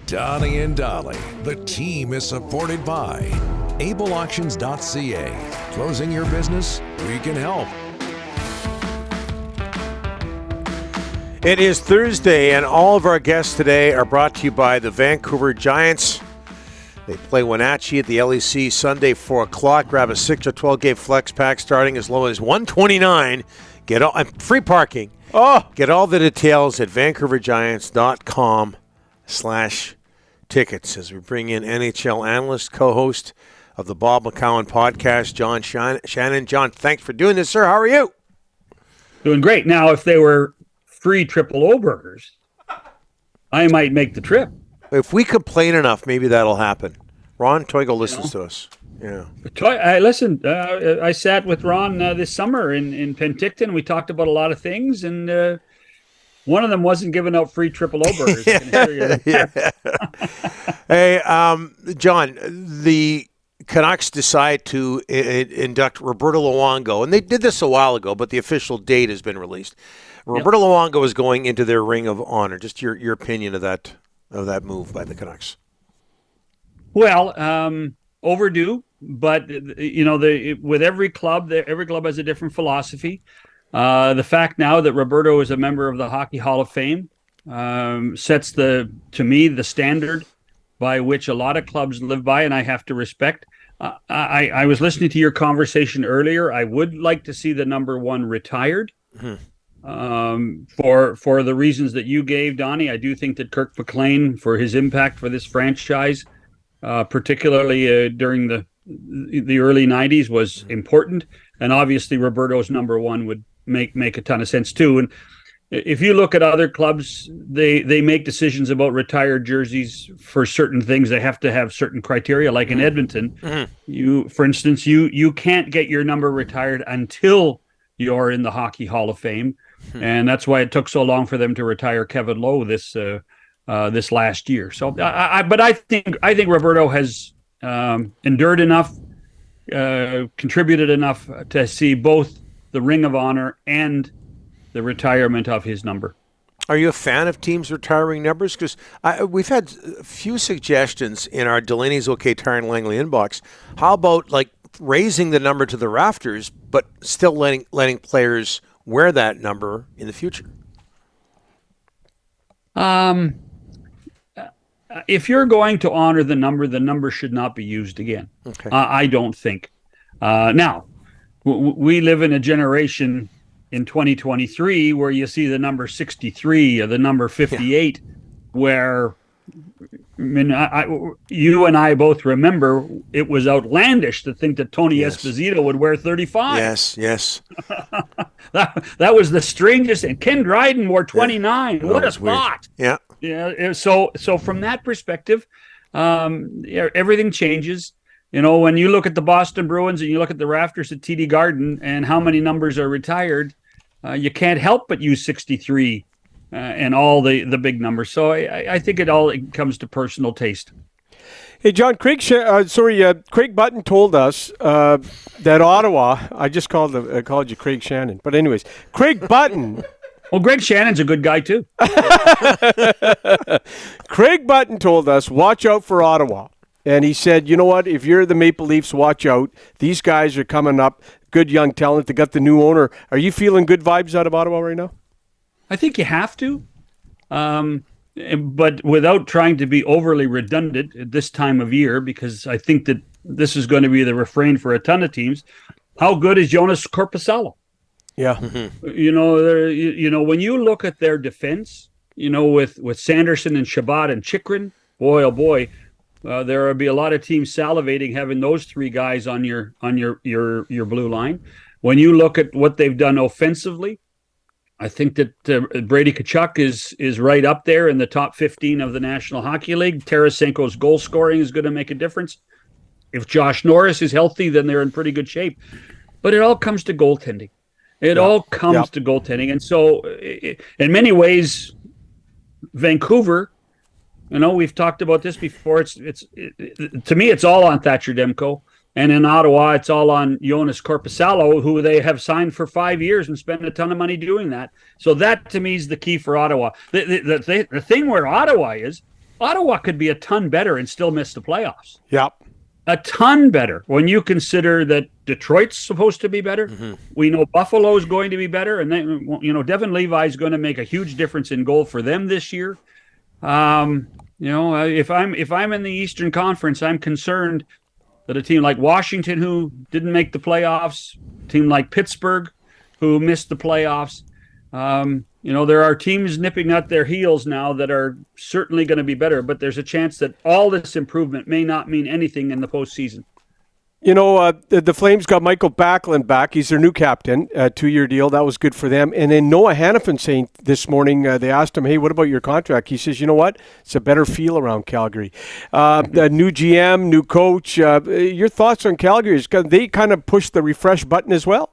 Donnie and Dolly. The team is supported by ableauctions.ca. Closing your business? We can help. It is Thursday, and all of our guests today are brought to you by the Vancouver Giants. They play Wenatchee at the LEC Sunday, 4 o'clock. Grab a 6 or 12-game flex pack starting as low as $129. Get all free parking. Get all the details at vancouvergiants.com/tickets as we bring in NHL Analyst, co-host of the Bob McCown podcast, John Shannon. John, thanks for doing this, sir. How are you? Doing great. Now, if they were free triple O burgers, I might make the trip. If we complain enough, maybe that'll happen. Ron Toigo listens to us. Yeah. I sat with Ron this summer in Penticton. We talked about a lot of things, and one of them wasn't giving out free triple O burgers. Hey, John, the Canucks decide to induct Roberto Luongo, and they did this a while ago, but the official date has been released. Roberto Luongo is going into their Ring of Honour. Just your opinion of that move by the Canucks. Well, overdue, but with every club has a different philosophy. The fact now that Roberto is a member of the Hockey Hall of Fame sets to me the standard by which a lot of clubs live by, and I have to respect. I was listening to your conversation earlier. I would like to see the number one retired. Mm-hmm. For the reasons that you gave, Donnie. I do think that Kirk McLean, for his impact for this franchise, particularly during the early 90s, was important. And obviously Roberto's number one would make a ton of sense too. And if you look at other clubs, they make decisions about retired jerseys for certain things. They have to have certain criteria. Like in Edmonton, for instance, you can't get your number retired until you're in the Hockey Hall of Fame. And that's why it took so long for them to retire Kevin Lowe this last year. So, I think Roberto has endured enough, contributed enough to see both the Ring of Honor and the retirement of his number. Are you a fan of teams retiring numbers? Because we've had a few suggestions in our Delaney's OK Tire and Langley inbox. How about raising the number to the rafters, but still letting players wear that number in the future? If you're going to honor the number should not be used again. Okay. I don't think. Now, we live in a generation in 2023 where you see the number 63 or the number 58, where you and I both remember it was outlandish to think that Tony Esposito would wear 35. Yes. That was the strangest. And Ken Dryden wore 29. Yeah. What a thought. Yeah. Yeah. So from that perspective, everything changes. When you look at the Boston Bruins and you look at the rafters at TD Garden and how many numbers are retired, you can't help but use 63 and all the big numbers. So I think it comes to personal taste. Hey, John, Craig Button told us that Ottawa, I just called you Craig Shannon. But anyways, Craig Button. Well, Greg Shannon's a good guy, too. Craig Button told us, watch out for Ottawa. And he said, you know what, if you're the Maple Leafs, watch out. These guys are coming up, good young talent. They got the new owner. Are you feeling good vibes out of Ottawa right now? I think you have to. But without trying to be overly redundant at this time of year, because I think that this is going to be the refrain for a ton of teams. How good is Jonas Korpisalo? Yeah. Mm-hmm. When you look at their defense, with Sanderson and Shabbat and Chychrun, boy, oh boy, there will be a lot of teams salivating having those three guys on your blue line. When you look at what they've done offensively, I think that Brady Tkachuk is right up there in the top 15 of the National Hockey League. Tarasenko's goal scoring is going to make a difference. If Josh Norris is healthy, then they're in pretty good shape. But it all comes to goaltending. It all comes to goaltending. And so in many ways, Vancouver, we've talked about this before. To me, it's all on Thatcher Demko. And in Ottawa, it's all on Jonas Korpisalo, who they have signed for 5 years and spent a ton of money doing that. So that, to me, is the key for Ottawa. The thing where Ottawa is Ottawa could be a ton better and still miss the playoffs. Yep. A ton better when you consider that Detroit's supposed to be better. Mm-hmm. We know Buffalo's going to be better, and then Devin Levi is going to make a huge difference in goal for them this year. If I'm in the Eastern Conference, I'm concerned that a team like Washington, who didn't make the playoffs, a team like Pittsburgh, who missed the playoffs, there are teams nipping at their heels now that are certainly going to be better, but there's a chance that all this improvement may not mean anything in the postseason. The Flames got Michael Backlund back. He's their new captain, a 2-year deal. That was good for them. And then Noah Hannafin saying this morning, they asked him, hey, what about your contract? He says, you know what? It's a better feel around Calgary. The new GM, new coach. Your thoughts on Calgary? They kind of pushed the refresh button as well?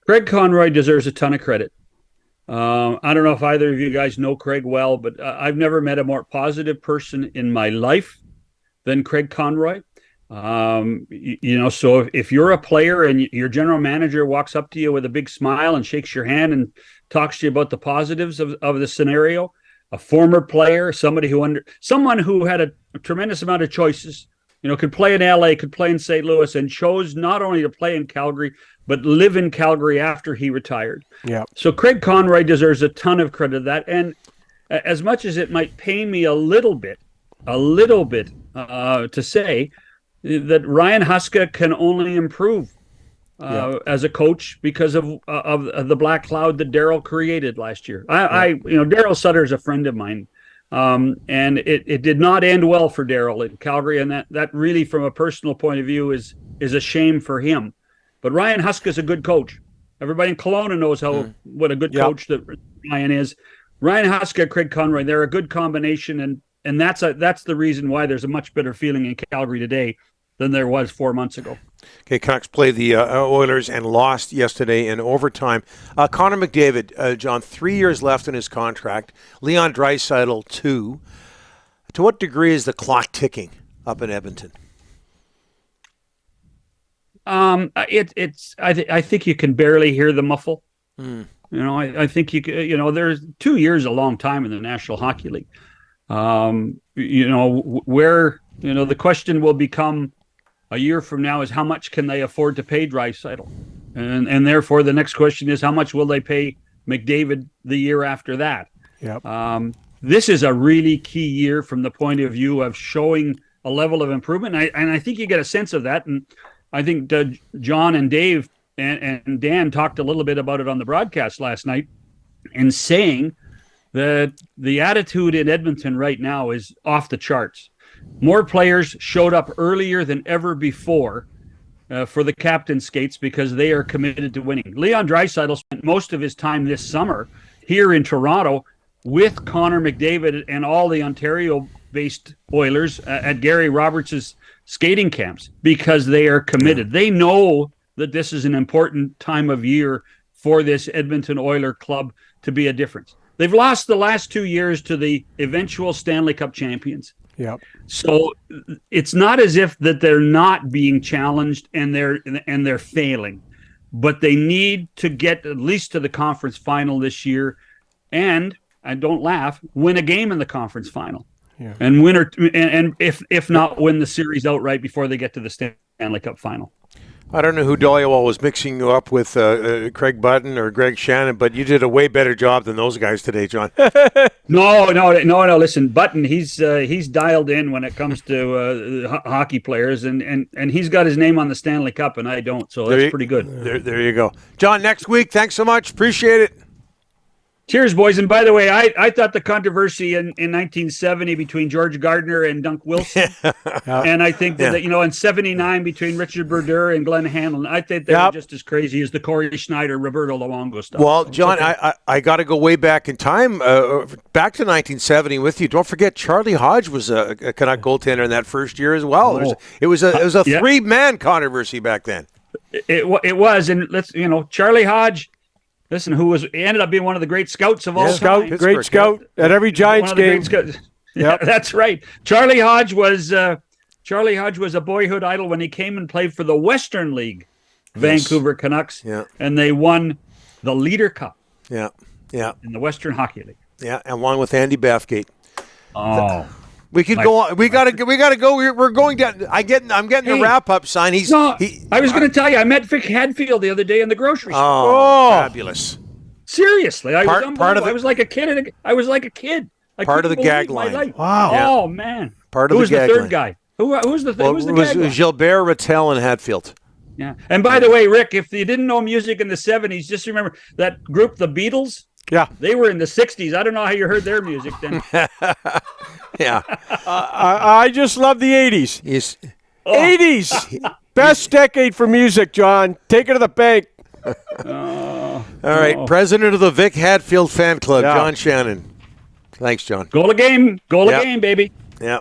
Craig Conroy deserves a ton of credit. I don't know if either of you guys know Craig well, but I've never met a more positive person in my life than Craig Conroy. So if you're a player and your general manager walks up to you with a big smile and shakes your hand and talks to you about the positives of the scenario, a former player, someone who had a tremendous amount of choices, could play in LA, could play in St. Louis, and chose not only to play in Calgary, but live in Calgary after he retired. Yeah. So Craig Conroy deserves a ton of credit for that. And as much as it might pain me a little bit to say that Ryan Huska can only improve as a coach because of the black cloud that Darryl created last year. Darryl Sutter is a friend of mine. And it did not end well for Darryl in Calgary, and that really, from a personal point of view, is a shame for him. But Ryan Huska is a good coach. Everybody in Kelowna knows what a good coach that Ryan is. Ryan Huska, Craig Conroy, they're a good combination, and that's the reason why there's a much better feeling in Calgary today than there was 4 months ago. Okay, Canucks played the Oilers and lost yesterday in overtime. Connor McDavid, John, 3 years left in his contract. Leon Draisaitl, 2. To what degree is the clock ticking up in Edmonton? I think you can barely hear the muffle. I think there's 2 years a long time in the National Hockey League. The question will become a year from now is how much can they afford to pay Draisaitl? And therefore the next question is how much will they pay McDavid the year after that? Yep. This is a really key year from the point of view of showing a level of improvement. And I think you get a sense of that. And I think John and Dave and Dan talked a little bit about it on the broadcast last night in saying that the attitude in Edmonton right now is off the charts. More players showed up earlier than ever before for the captain skates because they are committed to winning. Leon Draisaitl spent most of his time this summer here in Toronto with Connor McDavid and all the Ontario-based Oilers at Gary Roberts' skating camps because they are committed. They know that this is an important time of year for this Edmonton Oiler club to be a difference. They've lost the last 2 years to the eventual Stanley Cup champions. Yeah. So it's not as if that they're not being challenged and they're failing, but they need to get at least to the conference final this year, and don't laugh, win a game in the conference final, and if not win the series outright before they get to the Stanley Cup final. I don't know who Dollywall was mixing you up with, Craig Button or Greg Shannon, but you did a way better job than those guys today, John. No. Listen, Button, he's dialed in when it comes to hockey players, and he's got his name on the Stanley Cup, and I don't. So that's pretty good. There you go, John. Next week. Thanks so much. Appreciate it. Cheers, boys. And by the way, I thought the controversy in 1970 between George Gardner and Dunk Wilson, and I think that in 79 between Richard Brodeur and Glenn Hanlon, I think they were just as crazy as the Corey Schneider, Roberto Luongo stuff. Well, John, I got to go way back in time, back to 1970 with you. Don't forget, Charlie Hodge was a Canuck goaltender in that first year as well. Oh. It was a three-man controversy back then. It was, and Charlie Hodge. Listen, who ended up being one of the great scouts of all time. Great scout at every Giants game. Yeah, that's right. Charlie Hodge was a boyhood idol when he came and played for the Western League, Vancouver Canucks, and they won the Leader Cup. Yeah. In the Western Hockey League. Yeah, along with Andy Bathgate. Oh. We could go on. We gotta go. We're going down. I'm getting the wrap up sign. I was going to tell you. I met Vic Hadfield the other day in the grocery store. Oh, fabulous! Seriously, I part was like a kid. I was like a kid. Part of the gag line. Wow. Oh man. Part of Who was the gag the third line. guy? Who's the Well, who's the it was gag line? Gilbert, Rattel, and Hadfield. Yeah. And by the way, Rick, if you didn't know music in the 70s, just remember that group, the Beatles. Yeah. They were in the 60s. I don't know how you heard their music then. Yeah. I just love the 80s. Yes. 80s. Best decade for music, John. Take it to the bank. All right. President of the Vic Hadfield fan club, Yeah. John Shannon. Thanks, John. Goal a game, baby. Yeah.